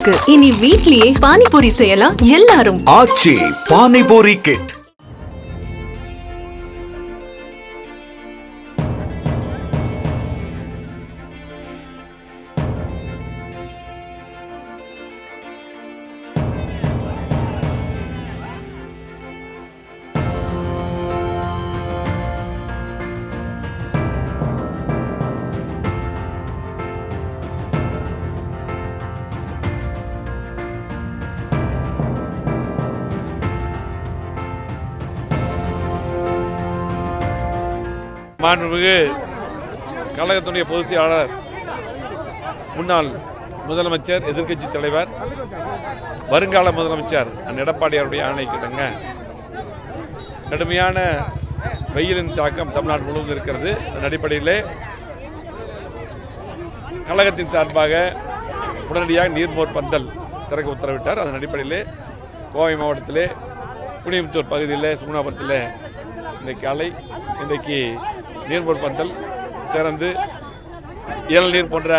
இருக்கு. இனி வீட்லயே பானிபூரி செய்யலாம் எல்லாரும். ஆச்சி பானிபூரி கிட். மாண்புமிகு கழகத்துடைய பொதுச் செயலாளர், முன்னாள் முதலமைச்சர், எதிர்க்கட்சி தலைவர், வருங்கால முதலமைச்சர் எடப்பாடியாருடைய ஆணைக்கிடங்க கடுமையான வெயிலின் தாக்கம் தமிழ்நாடு முழுவதும் இருக்கிறது. அதன் அடிப்படையிலே கழகத்தின் சார்பாக உடனடியாக நீர்மோர் பந்தல் திறக்க உத்தரவிட்டார். அதன் அடிப்படையிலே கோவை மாவட்டத்திலே குனியமுத்தூர் பகுதியில் சுகுணாபுரத்தில் இன்றைக்கு நீர்மோர் பந்தல் திறந்து இயல்நீர் போன்ற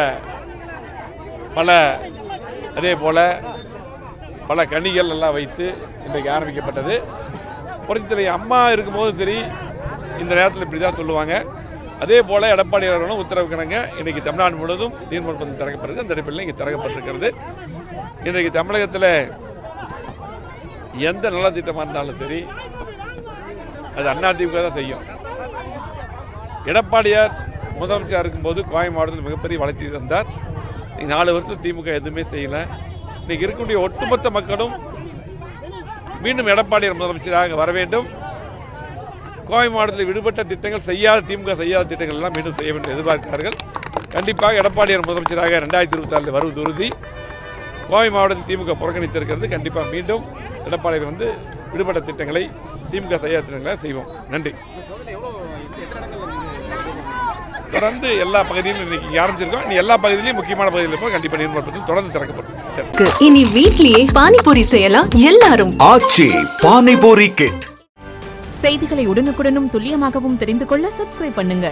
அதே போல் பல கனிகள் எல்லாம் வைத்து இன்றைக்கு ஆரம்பிக்கப்பட்டது. புரட்சித்தலைவர் அம்மா இருக்கும்போது சரி இந்த நேரத்தில் இப்படி தான் சொல்லுவாங்க. அதே போல் எடப்பாடி அவர்களும் உத்தரவு கிணங்க இன்றைக்கி தமிழ்நாடு முழுவதும் நீர்மோர் பந்தல் திறக்கப்படுது. அந்த அடிப்படையில் இங்கே திறக்கப்பட்டிருக்கிறது. இன்றைக்கு தமிழகத்தில் எந்த நலத்திட்டமாக இருந்தாலும் சரி அது அதிமுக தான் செய்யும். எடப்பாடியார் முதலமைச்சர் இருக்கும்போது கோவை மாவட்டத்தில் மிகப்பெரிய வளர்ச்சி தந்தார். 4 வருஷத்தில் திமுக எதுவுமே செய்யலை. இன்னைக்கு இருக்கக்கூடிய ஒட்டுமொத்த மக்களும் மீண்டும் எடப்பாடியார் முதலமைச்சராக வர வேண்டும். கோவை மாவட்டத்தில் விடுபட்ட திட்டங்கள் திமுக செய்யாத திட்டங்கள் எல்லாம் மீண்டும் செய்ய வேண்டும் எதிர்பார்க்கிறார்கள். கண்டிப்பாக எடப்பாடியார் முதலமைச்சராக 2024 வருவது உறுதி. கோவை மாவட்டத்தில் திமுக புறக்கணித்திருக்கிறது. கண்டிப்பாக மீண்டும் எடப்பாடியார் விடுபட்ட திட்டங்களை திமுக செய்யாத திட்டங்களை செய்வோம். நன்றி. தொடர்ந்து எல்லா பகுதியிலும் இன்னைக்கு ஆரம்பிச்சிருக்கோம். இனி எல்லா பகுதியிலும் முக்கியமான பகுதியில் கண்டிப்பாக நீர்மோர் பந்தல் தொடர்ந்து திறக்கப்படும். இனி வீட்லயே பானிபூரி செய்யலாம் எல்லாரும். ஆச்சி பானிபூரி கிட். செய்திகளை உடனுக்குடனும் துல்லியமாகவும் தெரிந்து கொள்ள சப்ஸ்கிரைப் பண்ணுங்க.